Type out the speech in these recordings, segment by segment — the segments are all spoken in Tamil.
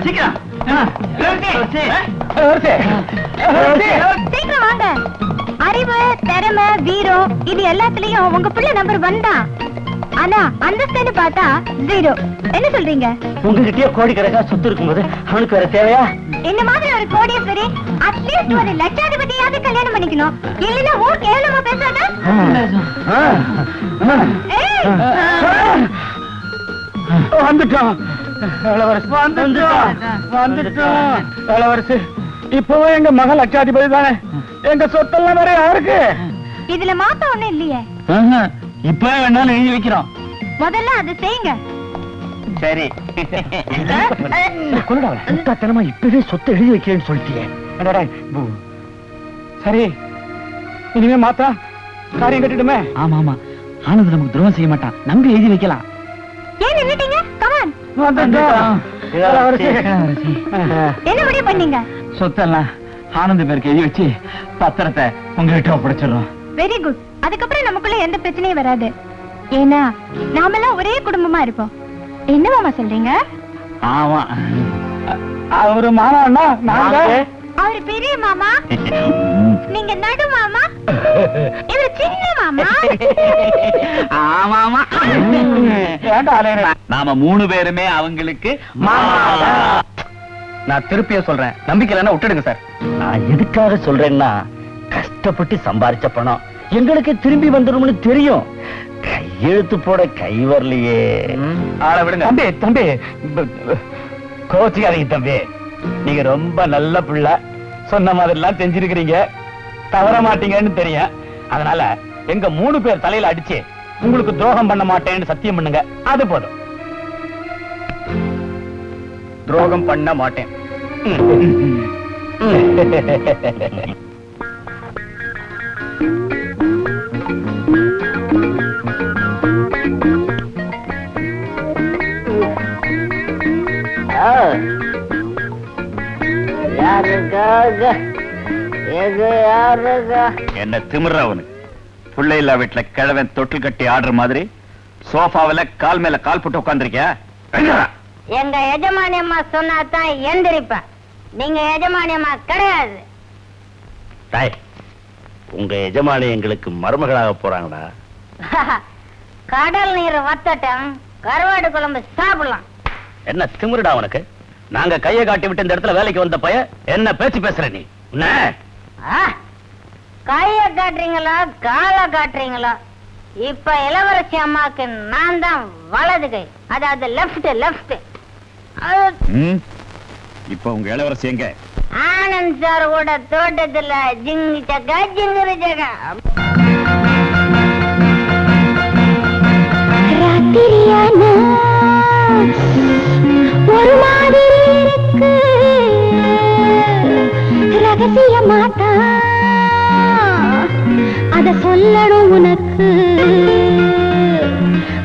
சீக்கிரம் வாங்க. அறிவு, திறமை, வீரம் இது எல்லாத்துலயும் உங்க பிள்ளை நம்பர் 1 தான். ஆனா அந்தஸ்துன்னு பார்த்தா 0. என்ன சொல்றீங்க? உங்ககிட்டயே கோடிக்கணக்கா சொத்து இருக்கும்போது அவனுக்கு வேற தேவையா? இந்த மாதிரி ஒரு கோடீஸ்வரி அட்லீஸ்ட் ஒரு லட்சாதிபதியாவது கல்யாணம் பண்ணிக்கணும். இல்லைன்னா ஊர் கேவலமா பேசாத. வந்துட்டோம் இளவரசி. இப்பவே எங்க மகள் லட்சாதிபதி தானே. எங்க சொத்தெல்லாம் வேற யாருக்கு? இதுல மாத்தம் ஒண்ணும் இல்லையே. இப்ப வேணாலும் எழுதி வைக்கிறோம். முதல்ல அதை செய்யுங்க. சரி கொள்ளாதனமா இப்பவே சொத்தை எழுதி வைக்கிறேன்னு சொல்லிட்டீங்க. சரி இனிமே மாத்தா காரியம் கட்டிடுமே. ஆமா ஆமா, ஆனந்த் நமக்கு துரோகம் செய்ய மாட்டான், நம்பி எழுதி வைக்கலாம். ஏன் நின்னுட்டீங்க? கமான். என்ன முடிவு பண்ணீங்க? சொத்தெல்லாம் ஆனந்த் பேருக்கு எழுதி வச்சு பத்திரத்தை உங்ககிட்ட ஒப்படைச்சிடறோம். Very good. அதுக்கப்புறம் நமக்குள்ள எந்த பிரச்சனையும் வராது. ஏன்னா நாமெல்லாம் ஒரே குடும்பமா இருப்போம். என்ன மாமா சொல்றீங்க? ஆமா, அவரு மாமா, நாங்க அவரு பெரிய மாமா, நீங்க நடு மாமா, இவரு சின்ன மாமா. ஆமாமா, நாம 3 பேருமே அவங்களுக்கு மாமா. நான் திருப்பிய சொல்றேன், நம்பிக்கை இல்லைன்னா விட்டுடுங்க சார். நான் எதுக்காக சொல்றேன்னா, கஷ்டப்பட்டு சம்பாரிச்ச பணம் எங்களுக்கு திரும்பி வந்துடும்னு தெரியும். கையெழுத்து போட கை வரலையே. ஆளை விடுங்க தம்பி. தம்பி கோச்சிக்காதீங்க தம்பி. நீங்க ரொம்ப நல்ல பிள்ளை, சொன்ன மாதிரி எல்லாம் செஞ்சிருக்கிறீங்க, தவற மாட்டீங்கன்னு தெரியும். அதனால எங்க 3 பேர் தலையில அடிச்சு உங்களுக்கு துரோகம் பண்ண மாட்டேன்னு சத்தியம் பண்ணுங்க. அது போதும். துரோகம் பண்ண மாட்டேன். என்ன திமிர அவனுக்கு? புள்ளை இல்லா வீட்டுல கிழவன் தொட்டில் கட்டி ஆடுற மாதிரி சோஃபாவில கால் மேல கால் போட்டு உட்கார்ந்திருக்கியா? எங்க எஜமானியம்மா சொன்னாதான் எந்திரிப்பேன். நீங்க எஜமானியம்மா கிடையாது. உங்க எஜமானி எங்களுக்கு மருமகளாக போறாங்கடா. கடல் நீர் வத்தட்டும், கருவாடு குழம்பு சாப்பிடலாம். என்ன திமிருடா உனக்கு? நாங்க கையை காட்டி விட்டு இந்த இடத்துல வேலைக்கு வந்த பைய என்ன பேச்சு பேசுற நீ? கைய காட்டுறீங்களா கால காட்டுறீங்களா? இப்ப இளவரசி அம்மாக்கு நான் தான் வலது கை, அதாவது லெப்ட். இப்ப உங்க இளவரசி எங்க? ஆனந்த் சார் கூட தோட்டத்துல ஜிங்கு ஜகா ஜிங்குரு ஜகா. ராத்திரியான ஒரு மாதிரி இருக்கு, ரகசியமாத்தா அத சொல்லணும் உனக்கு,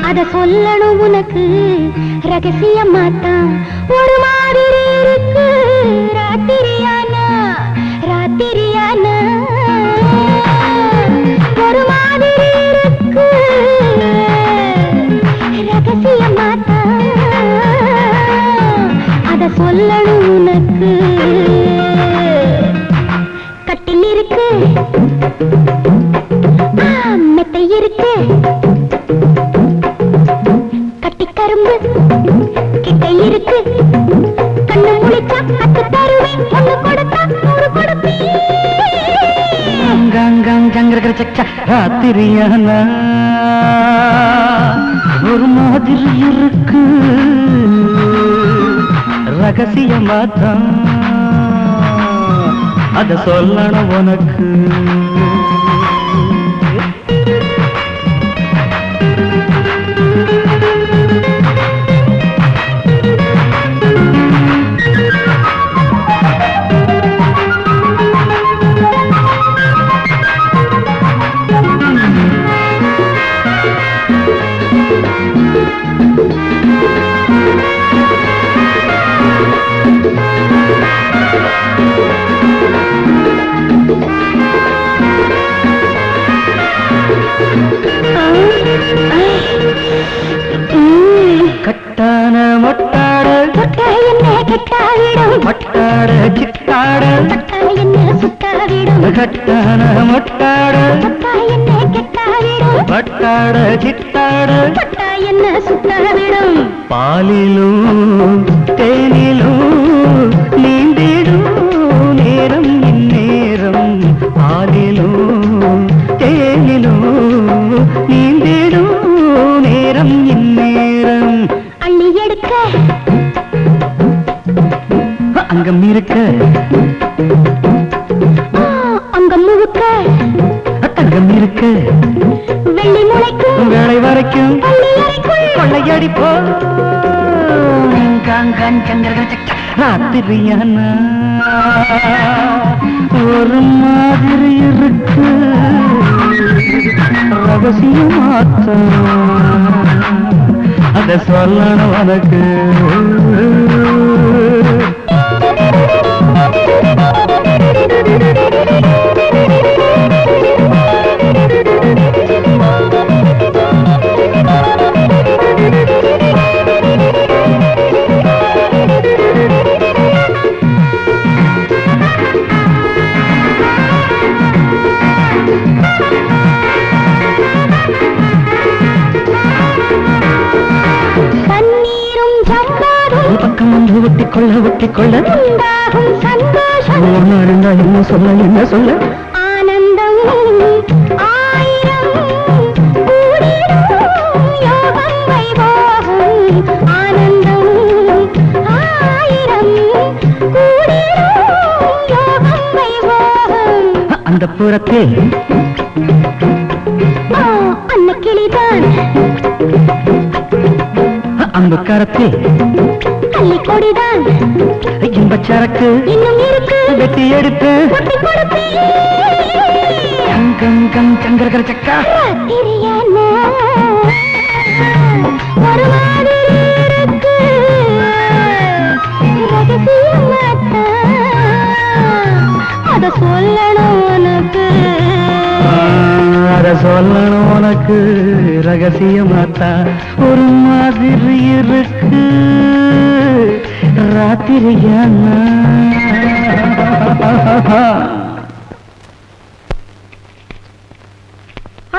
அத சொல்லணும் உனக்கு, ரகசியமாத்தா ஒரு மாதிரி இருக்கு. ராத்திரியான ஒரு மாதிரி இருக்கு, ரகசியமாத்தா அத சொல்லணும் உனக்கு. கட்டில் இருக்கு, மெத்தை இருக்கு, கட்டி கரும்பு கிட்ட இருக்கு, கண்ணு முடிச்சா அத்து தருவேன், ஒண்ணு கொடுத்தா 100 கொடுப்பேன். ராத்திரியான ஒரு மாதிரி இருக்கு, ரகசியமாத்தான் அத சொல்லணும் உனக்கு. பட்டாட சித்தாட பட்டா என்ன சுத்தாவிடும் கட்டான மொட்டாட பட்டா என்ன கெட்டாவிடும் பட்டாட சித்தாட பட்டா என்ன சுத்தாவிடும் பாலிலும் தேனிலும் நீந்திடும் நேரம் இந்நேரம் பாலிலும் தேனிலும் நீந்திடும் நேரம் இந்நேரம் அள்ளி எடுக்க அங்கம் இருக்க அங்கம் முழுக்க தங்கம் இருக்க வெள்ளி முளைக்கும் வேலை வரைக்கும் பள்ளி அறைக்குள் கொள்ளையடிப்போ ராத்திரியான ஒரு மாதிரி இருக்கு ரகசியமாத்த அத சொல்லணும் உனக்கு தண்ணீரும் சம்பாதும் பக்கம் வந்து ஒட்டிக்கொள்ள உண்டாகும் சந்தோஷம் என்ன சொல்ல ஆனந்தம் ஆயிரம் கூடிடும் யோகம் வைபோகம் ஆனந்தம் ஆயிரம் கூடிடும் யோகம் வைபோகம் அந்த புறத்தில் அன்ன கிளிதான் அந்த கரத்தில் கள்ளி கொடிதான் இன்பச் சரக்கு இன்னும் இருக்கு வெட்டி எடுத்து கொட்டி கொடுப்பேன் கம் சங்கரகர சக்கா ராத்திரியான ஒரு மாதிரி இருக்கு ரகசியமாத்தான் அத சொல்லணும் உனக்கு அத சொல்லணும் உனக்கு ரகசியமாத்தா ஒரு மாதிரி இருக்கு ராத்திரியான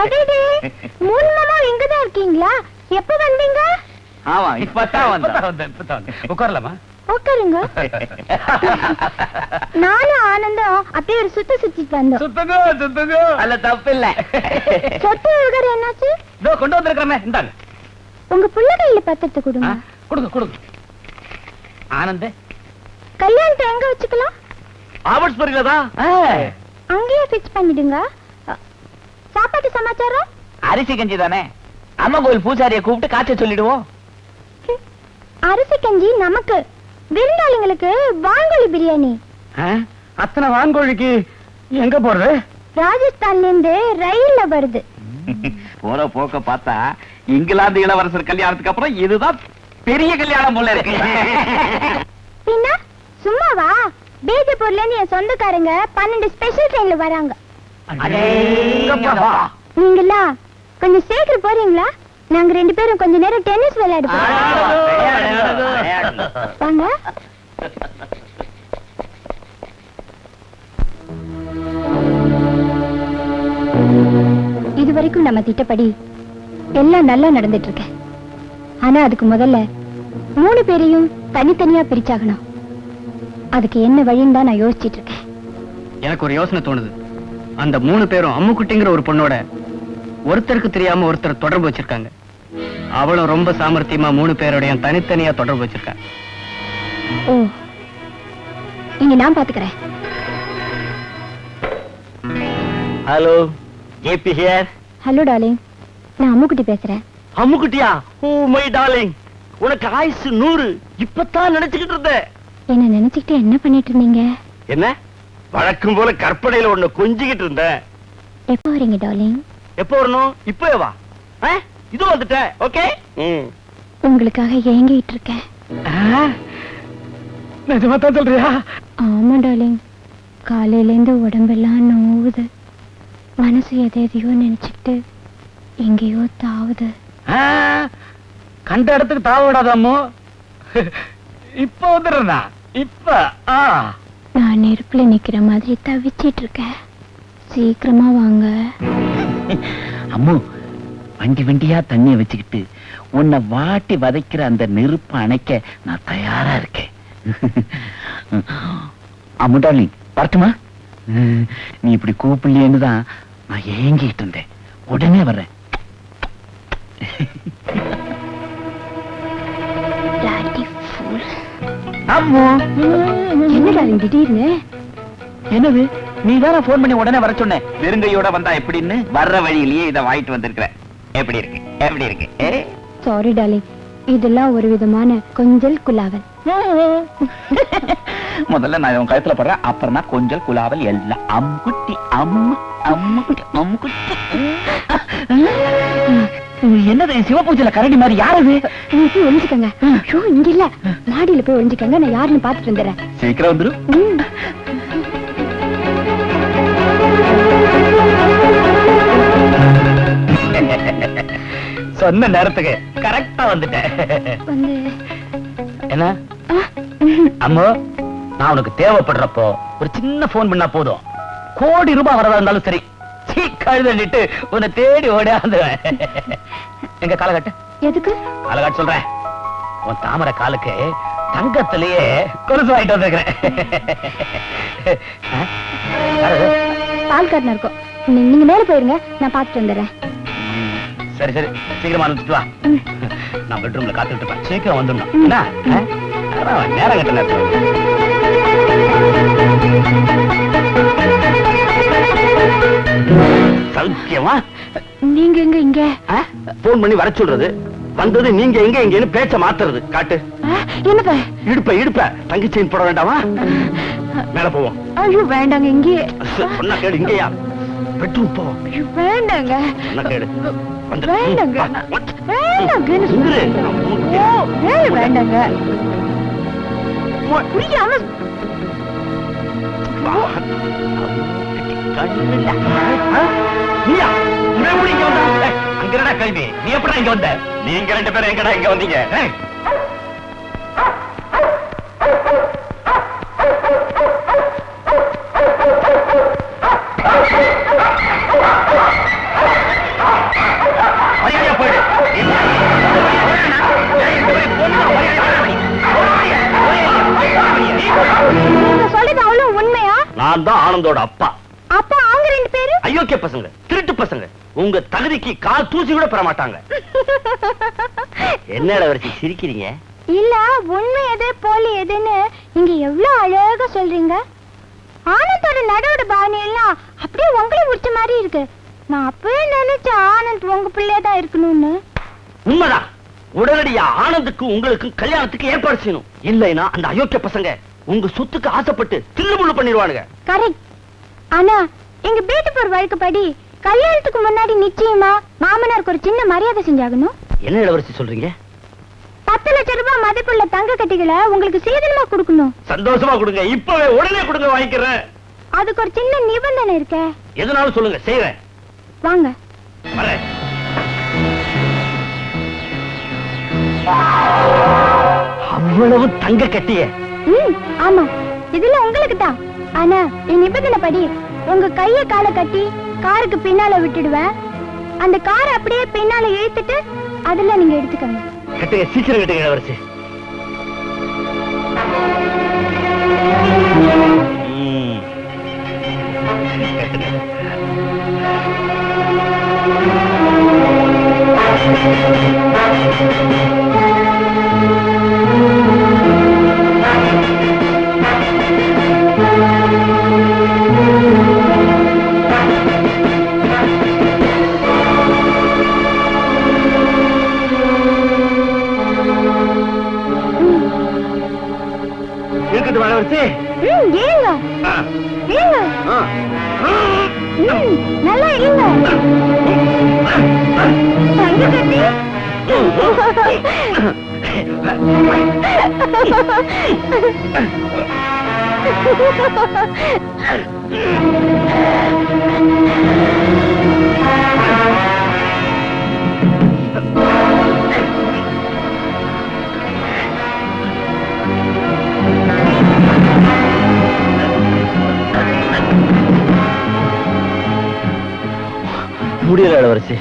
அடடே மூணு மாமா இங்கதான் இருக்கீங்களா எப்ப வந்தீங்க ஆமா இப்பதான் வந்தேன் உட்காரலாமா உட்காருங்க நானும் ஆனந்தம் அப்படியே ஒரு சுத்திட்டு வந்தோம் சுத்தங்க அல்ல தப்பு இல்ல சொத்து விவகாரம் என்னாச்சு இதோ கொண்டு வந்திருக்கிறமே இந்தாங்க உங்க புள்ள கையில பத்திரத்தை கொடுங்க கொடுங்க ஆனந்தே கல்யாணத்தை எங்க வச்சுக்கலாம் ஆபட்ஸ்பரியில தான் அங்கேயே பிக்ஸ் பண்ணிடுங்க சாப்பாட்டு சமாச்சாரம் அரிசி கஞ்சி தானே அம்மா கோயில் பூசாரிய கூப்பிட்டு காய்ச்ச சொல்லிடுவோம் அரிசி கஞ்சி நமக்கு விருந்தாளிங்களுக்கு வாங்கோலி பிரியாணி அத்தனை வான்கோழிக்கு எங்க போறது ராஜஸ்தான்ல இருந்து ரயில்ல வருது போற போக்க பார்த்தா இங்கிலாந்து இளவரசர் கல்யாணத்துக்கு அப்புறம் இதுதான் பெரிய கல்யாணம் போல இருக்கு பின்ன சும்மாவா பேஜப்பூர்ல இருந்து என் சொந்தக்காரங்க 12 ஸ்பெஷல் ட்ரெயின்ல வராங்க அடேங்கப்பா. நீங்களா கொஞ்சம் சீக்கிரம் போறீங்களா நாங்க 2 பேரும் கொஞ்ச நேரம் டென்னிஸ் விளையாடுவோம் வாங்க இதுவரைக்கும் நம்ம திட்டப்படி எல்லாம் நல்லா நடந்துட்டு இருக்கு ஆனா அதுக்கு முதல்ல 3 பேரையும் தனித்தனியா பிரிச்சாகணும் அதுக்கு என்ன வழின்னு தான் நான் யோசிச்சிட்டு இருக்கேன் எனக்கு ஒரு யோசனை தோணுது அந்த 3 பேரும் அம்முக்குட்டிங்கிற ஒரு பொண்ணோட ஒருத்தருக்கு தெரியாம ஒருத்தர் தொடர்பு வச்சிருக்காங்க அவளும் ரொம்ப சாமர்த்தியமா 3 பேரோடையும் தனித்தனியா தொடர்பு வச்சிருக்காங்க ஓ இங்க நான் பாத்துக்கிறேன் hello JP here hello darling நான் அம்முக்குட்டி பேசுறேன் அம்முக்குட்டியா ஓ மை டார்லிங் உனக்கு ஆயுசு 100 இப்பதான் நினைச்சுக்கிட்டு இருந்தேன் என்ன நினைச்சுக்கிட்டு என்ன பண்ணிட்டு இருந்தீங்க என்ன வழக்கம் போல கற்பனையில ஒண்ணு கொஞ்சிக்கிட்டு இருந்தேன் எப்போ வரீங்க டார்லிங் எப்போ வரணும் இப்பவே வா இது வந்துட்டேன் ஓகே உங்களுக்காக ஏங்கிட்டு இருக்கேன் நிஜமா தான் சொல்றியா ஆமா டார்லிங் காலையில இருந்து உடம்பெல்லாம் நோவுது மனசு எதையோ நினைச்சுக்கிட்டு எங்கேயோ தாவுது கண்ட இடத்துக்கு தாவ விடாதாமோ இப்ப வந்துடுறா இப்ப நான் நெருப்புல நிக்கிற மாதிரி தவிச்சிட்டு இருக்கேன். சீக்கிரமா வாங்க. அம்மு, வண்டி வண்டியா தண்ணிய வச்சுக்கிட்டு உன்னை வாட்டி வதைக்கிற அந்த நெருப்பு அணைக்க நான் தயாரா இருக்கேன். அம்மு டார்லிங், வரட்டுமா? நீ இப்படி கூப்பிடலையேன்னு தான் நான் ஏங்கிட்டு இருந்தேன். உடனே வர்றேன். அம்மு, என்னடா திடீர்னு? என்னது? நீ தானே போன் பண்ணி உடனே வர சொன்ன. வெறுங்கையோட வந்தா எப்படின்னு வர்ற வழியிலேயே இதை வாங்கிட்டு வந்திருக்கிற. எப்படி இருக்கு? எப்படி இருக்கு? சாரி டார்லிங், இதெல்லாம் ஒரு விதமான கொஞ்சல் குலாவல். முதல்ல நான் உன் கழுத்துல போடுறேன், அப்புறமா கொஞ்சம் குலாவல் எல்லாம். அம்முக்குட்டி, அம்முக்குட்டி, அம்முக்குட்டி. என்னது சிவபூஜையில கரடி மாதிரி? யாரு? ஒழிஞ்சுக்கங்க. ஐயோ, இங்க இல்ல, மாடியில போய் ஒழிஞ்சுக்கங்க. நான் யாருன்னு பாத்துட்டு வந்துடுறேன். சீக்கிரம் வந்துடும். சொன்ன நேரத்துக்கு கரெக்டா வந்துட்டேன். என்ன அம்மோ, நான் உனக்கு தேவைப்படுறப்போ ஒரு சின்ன போன் பண்ணா போதும். கோடி ரூபாய் வரதா இருந்தாலும் சரி, கழுதட்டு உன்னை தேடி ஓடியாந்துவேன். எங்க காலகட்டு எதுக்கு? காலகட்டு சொல்றேன். உன் தாமரை காலுக்கு தங்கத்திலேயே கொலுசு வாங்கிட்டு வந்திருக்கிறேன். பால்காரனா இருக்கும். நீங்க மேல போயிருங்க, நான் பாத்துட்டு வந்துடுறேன். சரி சரி, சீக்கிரமா அனுப்பிச்சுட்டு வா. நான் பெட்ரூம்ல காத்துட்டு இருப்பேன். சீக்கிரம் வந்துடணும். என்ன நேரம் கட்ட நேரத்தில் சௌக்கியமா? நீங்க எங்க இங்க? போன் பண்ணி வர சொல்றது, வந்தது நீங்க எங்க எங்கன்னு பேச்ச மாத்துறது. காட்டு. என்னப்ப? இடுப்ப தங்கச்சியின் போட வேண்டாமா? மேல போவோம். ஐயோ வேண்டாங்க, இங்கே. சொன்னா கேடு. இங்கயா? பெட்ரூம் போ. வேண்டாங்க. சொன்னா கேடு. வேண்டாங்க. வேண்டாங்க. புரியாம அங்கடா கல்வி. நீ எப்படா இங்க வந்த? நீங்க ரெண்டு பேரும் எங்கடா இங்க வந்தீங்க? சொல்றது அவ்வளவு உண்மையா? நான் தான் ஆனந்தோட அப்பா. அப்பா அவங்க ரெண்டு பேரு அயோக்கிய பசங்க, திருட்டு பசங்க. உங்க தகுதிக்கு கால் தூசி கூட பெற மாட்டாங்க. என்ன வரிசை சிரிக்கிறீங்க? இல்ல, உண்மை எது போலி எதுன்னு நீங்க எவ்வளவு அழகா சொல்றீங்க. ஆனந்தோட நடோட பாவனை எல்லாம் அப்படியே உங்களை முடிச்ச மாதிரி இருக்கு. நான் அப்பவே நினைச்சேன் ஆனந்த் உங்க பிள்ளையதான் இருக்கணும்னு. உண்மைதான். உடனடியா ஆனந்துக்கு உங்களுக்கு கல்யாணத்துக்கு ஏற்பாடு செய்யணும். இல்லைன்னா அந்த அயோக்கிய பசங்க உங்க சொத்துக்கு ஆசைப்பட்டு தில்லுமுள்ளு பண்ணிடுவானுங்க. கரெக்ட். ஆனா எங்க வீட்டு போற வழக்கப்படி கல்யாணத்துக்கு முன்னாடி நிச்சயமா மாமனாருக்கு ஒரு சின்ன மரியாதை செஞ்சாகணும். என்ன இளவரசி சொல்றீங்க? 10 லட்சம் ரூபாய் மதிப்புள்ள தங்க கட்டிகளை உங்களுக்கு சீதனமா கொடுக்கணும். சந்தோஷமா கொடுங்க. இப்பவே உடனே கொடுங்க, வாங்கிக்கிறேன். அதுக்கு ஒரு சின்ன நிபந்தனை இருக்க. எதுனாலும் சொல்லுங்க, செய்யறேன். வாங்க. வரேன். அவ்வளவு தங்க கட்டிய? ஆமா, இதுல உங்களுக்கு தான். ஆனா என் நிபந்தனை படி உங்க கைய காலை கட்டி காருக்கு பின்னால விட்டுடுவேன். அந்த காரை அப்படியே பின்னால இழுத்துட்டு அதுல நீங்க எடுத்துக்கங்க. கட்டுங்க, சீக்கிரம் கட்டுங்க இளவரசி. இருக்குது இளவரசி. ஏங்க ஏங்க நல்லா இருங்க. தங்க கட்டி முடியல இளவரசி.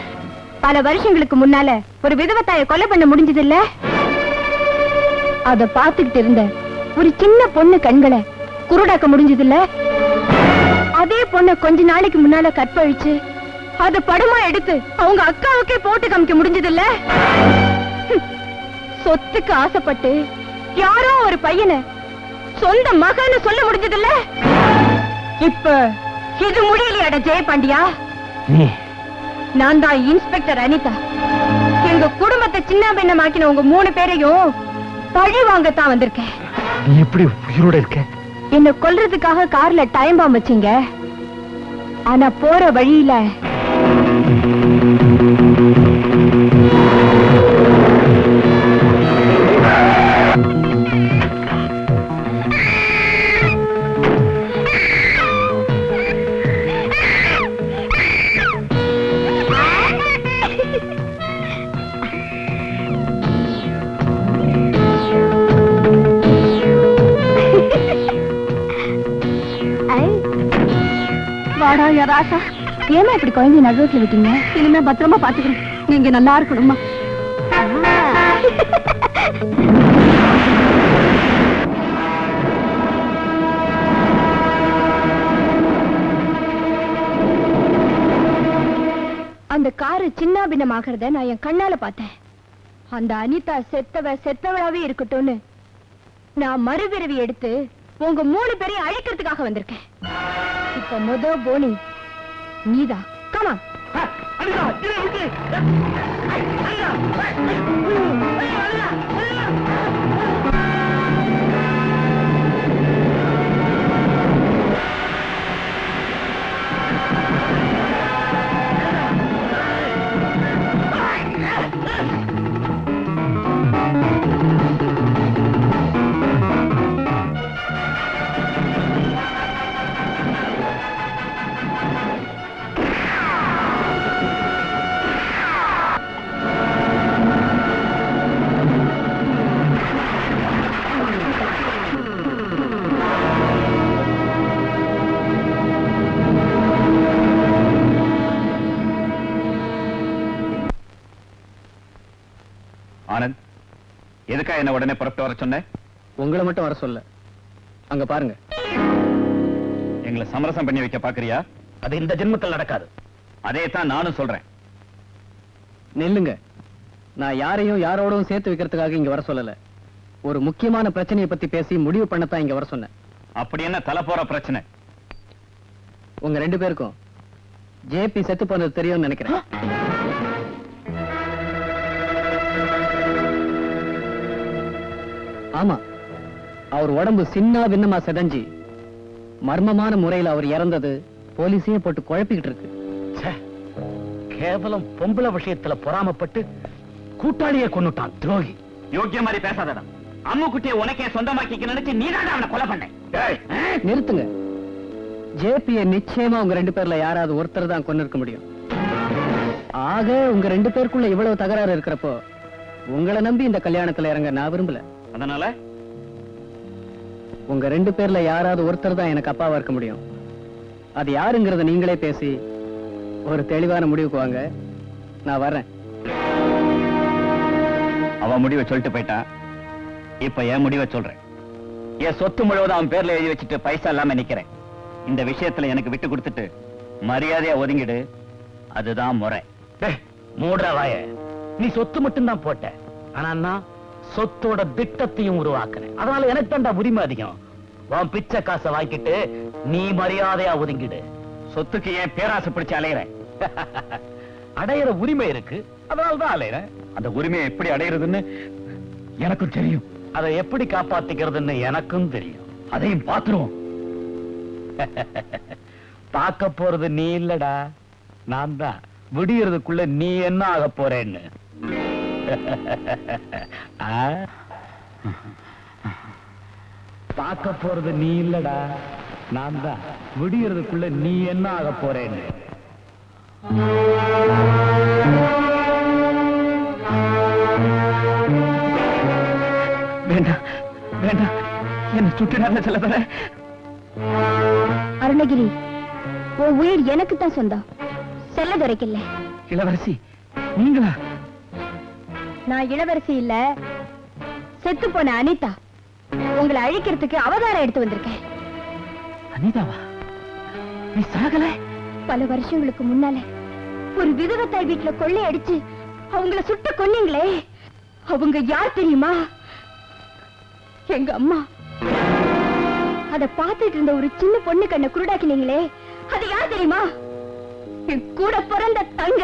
பல வருஷங்களுக்கு முன்னால ஒரு விதவத்தாய கொலை பண்ண முடிஞ்சது இல்ல? அத பாத்துக்கிட்டு இருந்த ஒரு சின்ன பொண்ணு கண்களை குருடாக்க முடிஞ்சது இல்ல? அதே பொண்ண கொஞ்ச நாளைக்கு முன்னால கற்பழிச்சு அத படமா எடுத்து அவங்க அக்காவுக்கே போட்டு காமிக்க முடிஞ்சது இல்ல? சொத்துக்கு ஆசைப்பட்டு யாரோ ஒரு பையனை சொந்த மகன்னு சொல்ல முடிஞ்சது இல்ல? இப்ப இது முடியலையாட ஜெயபாண்டியா? நான் தான் இன்ஸ்பெக்டர் அனிதா. எங்க குடும்பத்தை சின்ன பின்னமாக்கின உங்க 3 பேரையும் பழி வாங்கத்தான் வந்திருக்கேன். நீ எப்படி உயிரோட இருக்க? என்ன கொல்றதுக்காக கார்ல டைம் பாம் வச்சீங்க. ஆனா போற வழியில வாடா யா ராசா. ஏமா இப்படி குழந்தைய நடுரோட்ல விட்டீங்க? இனிமே பத்திரமா பாத்துக்கிறேன். நீங்க நல்லா இருக்கணும்மா. அந்த காரு சின்ன பின்னமாகறத நான் என் கண்ணால பார்த்தேன். அந்த அனிதா செத்தவளாவே இருக்கட்டும்னு நான் மறுபிறவி எடுத்து உங்க 3 பேரையும் அழிக்கிறதுக்காக வந்திருக்கேன். இப்ப போனி நீதா. கமா. ஆனந்த், எதுக்கா என்ன உடனே புறப்பட்டு வர சொன்ன? உங்களை மட்டும் வர சொல்ல. அங்க பாருங்க. எங்களை சமரசம் பண்ணி வைக்க பாக்குறியா? அது இந்த ஜென்மத்தில் நடக்காது. அதே தான் நானும் சொல்றேன். நெல்லுங்க. நான் யாரையும் யாரோடும் சேர்த்து வைக்கிறதுக்காக இங்க வர சொல்லல. ஒரு முக்கியமான பிரச்சனையை பத்தி பேசி முடிவு பண்ணத்தான் இங்க வர சொன்னேன். அப்படி என்ன தலை போற பிரச்சனை? உங்க 2 பேருக்கும் ஜேபி செத்து போனது தெரியும்னு நினைக்கிறேன். ஆமா, அவர் உடம்பு சின்ன பின்னமா செதஞ்சி மர்மமான முறையில் அவர் இறந்தது போலீஸையும் போட்டு குழப்பிக்கிட்டு இருக்கு. கேவலம் பொம்பளை விஷயத்துல பொறாமப்பட்டு கூட்டாளியை கொன்னுட்டான் துரோகி. யோக்கிய மாதிரி பேசாதடா. அம்மு குட்டியை உனக்கே சொந்தமாக்கிக்க நினைச்சு நீதான் அவனை கொலை பண்ண. நிறுத்துங்க. ஜேபியை நிச்சயமா உங்க 2 பேர்ல யாராவது ஒருத்தர் தான் கொண்டு இருக்க முடியும். ஆக உங்க 2 பேருக்குள்ள இவ்வளவு தகராறு இருக்கிறப்போ உங்களை நம்பி இந்த கல்யாணத்துல இறங்க நான் விரும்பல. அதனால உங்க 2 பேர்ல யாராவது ஒருத்தர் தான் எனக்கு அப்பாவா இருக்க முடியும். அது யாருங்கிறத நீங்களே பேசி ஒரு தெளிவான முடிவுக்கு வாங்க. நான் வர்றேன். அவன் முடிவை சொல்லிட்டு போயிட்டான். இப்ப என் முடிவை சொல்றேன். என் சொத்து முழுவதும் அவன் பேர்ல எழுதி வச்சுட்டு பைசா இல்லாம நிக்கிறேன். இந்த விஷயத்துல எனக்கு விட்டு கொடுத்துட்டு மரியாதையா ஒதுங்கிடு. அதுதான் முறை. மூடுற வாய. நீ சொத்து மட்டும் தான் போட்ட. ஆனா நான் சொத்தோட திட்டத்தையும் உருவாக்குறேன். அதனால எனக்கு தான்டா உரிமை அதிகம். உன் பிச்சை காசை வாங்கிட்டு நீ மரியாதையா ஒதுங்கிடு. சொத்துக்கு ஏன் பேராசை பிடிச்சு அலையிறேன்? அடையிற உரிமை இருக்கு, அதனால்தான் அலையிறேன். அந்த உரிமையை எப்படி அடையிறதுன்னு எனக்கும் தெரியும். அதை எப்படி காப்பாத்திக்கிறதுன்னு எனக்கும் தெரியும். அதையும் பாத்துருவோம். பார்க்க போறது நீ இல்லடா, நான் தான். விடியறதுக்குள்ள நீ என்ன ஆக போறேன்னு. பார்க்க போறது நீ இல்லடா, நான் தான். விடியறதுக்குள்ள நீ என்ன ஆக போறேன்னு. வேண்டாம் வேண்டாம், என்ன சுட்டு நல்ல சொல்ல போற. அருணகிரி, உன் உயிர் எனக்கு தான் சொந்தம், செல்ல துரைக்கல. இளவரசி நீங்களா? நான் இளவரசி இல்ல, செத்து போன அனிதா. உங்களை அழிக்கிறதுக்கு அவதாரம் எடுத்து வந்திருக்கேன். அனிதாவா? நீ சாகல? பல வருஷங்களுக்கு முன்னால ஒரு விதவத்தாய் வீட்டுல கொள்ளை அடிச்சு அவங்கள சுட்ட கொன்னீங்களே, அவங்க யார் தெரியுமா? எங்க அம்மா. அத பாத்துட்டு இருந்த ஒரு சின்ன பொண்ணு கண்ணை குருடாக்கினீங்களே, அது யார் தெரியுமா? என் கூட பிறந்த தங்க.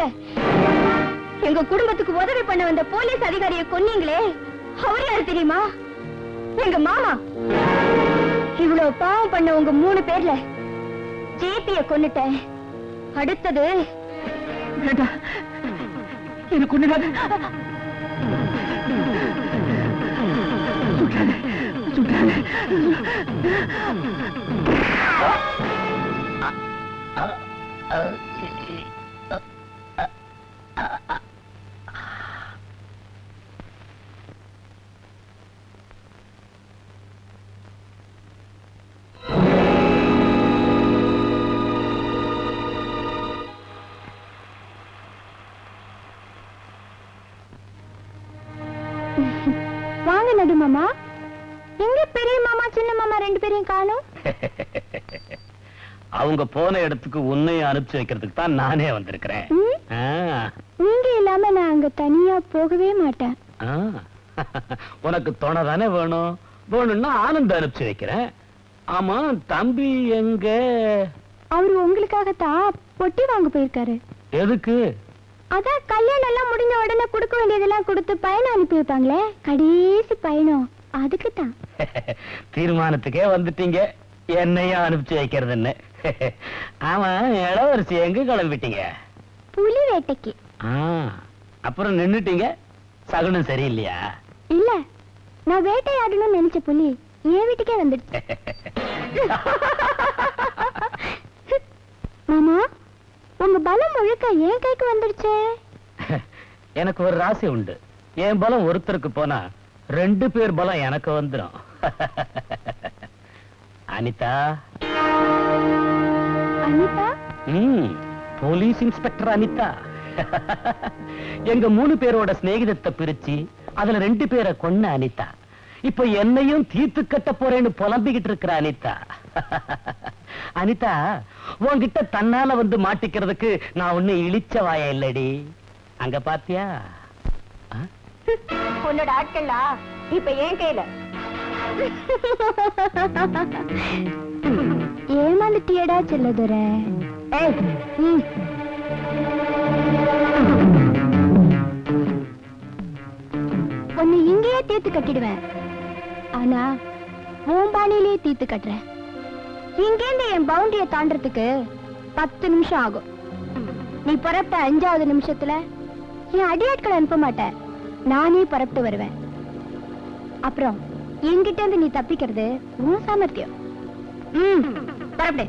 எங்க குடும்பத்துக்கு உதவி பண்ண வந்த போலீஸ் அதிகாரியை கொன்னீங்களே, அவர் யார் தெரியுமா? எங்க மாமா. இவ்வளவு பாவம் பண்ண உங்க 3 பேர்ல ஜேபிய கொன்னுட்டேன். அடுத்தது எனக்கு ஒண்ணு வாங்க நடு மாமா. எங்க பெரிய மாமா சின்ன மாமா 2 பேரையும் காணோம்? அவங்க போன இடத்துக்கு உன்னையும் அனுப்பிச்சு வைக்கிறதுக்கு தான் நானே வந்திருக்கிறேன். நீங்க இல்லாம நான் அங்க தனியா போகவே மாட்டேன். உனக்கு துணை தானே வேணும். வேணும்னா ஆனந்த அனுப்பிச்சு வைக்கிறேன். ஆமா, தம்பி எங்க? அவரு உங்களுக்காகத்தான் பொட்டி வாங்க போயிருக்காரு. எதுக்கு? அதான் கல்யாணம் எல்லாம் முடிஞ்ச உடனே கொடுக்க வேண்டியதெல்லாம் கொடுத்து பயணம் அனுப்பி வைப்பாங்களே, கடைசி பயணம். அதுக்கு தான். தீர்மானத்துக்கே வந்துட்டீங்க, என்னையும் அனுப்பிச்சு வைக்கிறதுன்னு. ஆமா, இளவரசி எங்க கிளம்பிட்டீங்க? புலி வேட்டைக்கு. அப்புறம் நின்னுட்டீங்க. சகுனம் சரியில்லையா? இல்ல, நான் வேட்டையாடணும்னு நினைச்ச புலி என் வீட்டுக்கே வந்துடுச்சு. மாமா, உங்க பலம் முழுக்க என் கைக்கு வந்துடுச்சே. எனக்கு ஒரு ராசி உண்டு. என் பலம் ஒருத்தருக்கு போனா 2 பேர் பலம் எனக்கு வந்துடும். அனிதா. அனிதா? Police inspector Anitha. எங்க 3 பேரோட சிநேகிதத்தை பிரிச்சு அதுல 2 பேரை கொன்ன அனிதா. இப்ப என்னையும் தீர்த்து கட்ட போறேன்னு புலம்பிக்கிட்டு இருக்கிற அனிதா. அனிதா, உன்கிட்ட தன்னால வந்து மாட்டிக்கிறதுக்கு நான் ஒண்ணு இழிச்ச வாய இல்லடி. அங்க பாத்தியா? உன்னோட ஆட்கள்லாம் இப்ப என் கையில. ஏமாந்துட்டியடா செல்லதுர. உன்னை இங்கேயே தீர்த்து கட்டிடுவேன். ஆனா ஓம்பானிலேயே தீர்த்து கட்டுறேன். இங்கேருந்து என் பவுண்டரிய தாண்டறதுக்கு 10 நிமிஷம் ஆகும். நீ புறப்பட்ட 5வது நிமிஷத்துல என் அடியாட்களை அனுப்ப மாட்டேன், நானே புறப்பட்டு வருவேன். அப்புறம் என்கிட்ட இருந்து நீ தப்பிக்கிறது உன் சாமர்த்தியம். புறப்படு.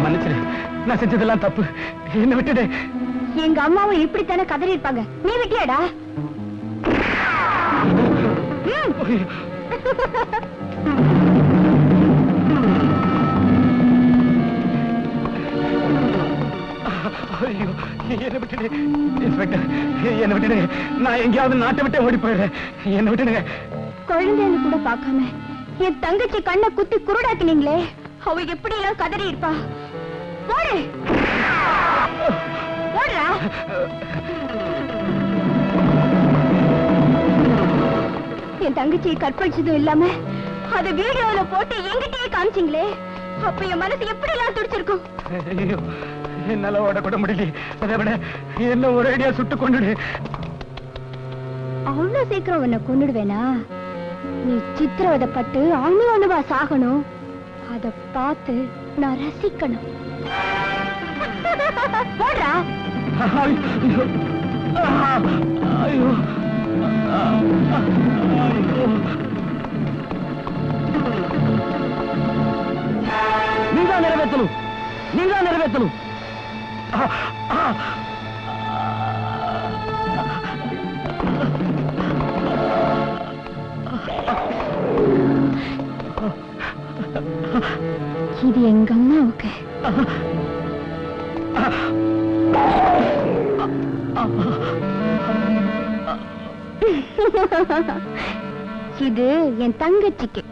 மன்னிச்சிரு. நான் செஞ்சதெல்லாம் தப்பு. என்ன விட்டுடு. எங்க அம்மாவும் இப்படித்தானே கதறி இருப்பாங்க. நீ விட்டியாடா? ஐயோ, என்ன விட்டுடு. இன்ஸ்பெக்டர், என்ன விட்டுடு. நான் எங்கேயாவது நாட்டை விட்டு ஓடி போயிடுறேன். என்ன விட்டுடுங்க. குழந்தைன்னு கூட பார்க்காம என் தங்கச்சி கண்ணை குத்தி குருடாக்கினீங்களே, அவ எப்படி எல்லாம் கதறி இருப்பா. போடு போடுறா. என் தங்கச்சியை கற்பழிச்சதும் இல்லாம அத வீடியோல போட்டு எங்கிட்டயே காமிச்சிங்களே, அப்ப என் மனசு எப்படி எல்லாம் துடிச்சிருக்கும். ஐயோ, என்னால ஓட கூட முடியல. அதை விட என்ன ஒரு ஐடியா சுட்டு கொண்டுடு. அவ்வளவு சீக்கிரம் உன்னை கொன்னுடுவேனா? நீ சித்திரவதைப்பட்டு அணுவா சாகணும். அத பார்த்து நான் ரசிக்கணும். போடுறா. ஐயோ, ஐயோ, நீதான் நிறைவேற்றணும். நீதான் நிறைவேற்றணும். இது எங்க அம்மாவுக்கு. இது என் தங்கச்சிக்கு.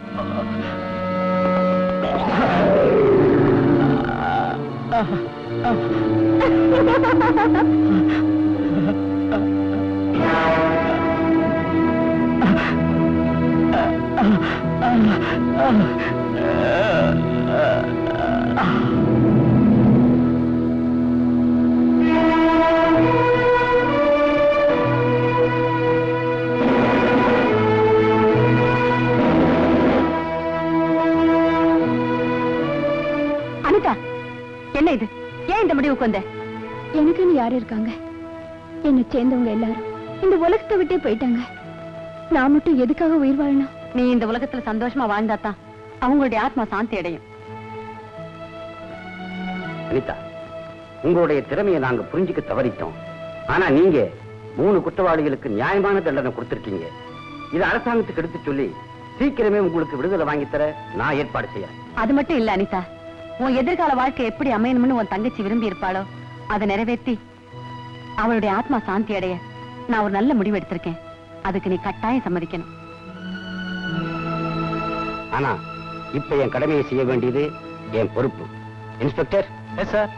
அனிதா, என்ன இது? ஏன் இந்த முடிவுக்கு வந்த? எனக்குன்னு யாரு இருக்காங்க? என்னை சேர்ந்தவங்க எல்லாரும் இந்த உலகத்தை விட்டே போயிட்டாங்க. நான் மட்டும் எதுக்காக உயிர் வாழணும்? நீ இந்த உலகத்துல சந்தோஷமா வாழ்ந்தாதான் அவங்களுடைய ஆத்மா சாந்தி அடையும். அனிதா, உங்களுடைய திறமையை நாங்க புரிஞ்சுக்க தவறிட்டோம். ஆனா நீங்க 3 குற்றவாளிகளுக்கு நியாயமான தண்டனை கொடுத்திருக்கீங்க. இது அரசாங்கத்துக்கு எடுத்து சொல்லி சீக்கிரமே உங்களுக்கு விடுதலை வாங்கித்தர நான் ஏற்பாடு செய்யறேன். அது மட்டும் இல்ல அனிதா, உன் எதிர்கால வாழ்க்கை எப்படி அமையணும்னு உன் தங்கச்சி விரும்பி இருப்பாளோ அதை நிறைவேற்றி அவளுடைய ஆத்மா சாந்தி அடைய நான் ஒரு நல்ல முடிவு எடுத்திருக்கேன். அதுக்கு நீ கட்டாயம் சம்மதிக்கணும். ஆனா இப்ப என் கடமையை செய்ய வேண்டியது என் பொறுப்பு. இன்ஸ்பெக்டர். Yes sir.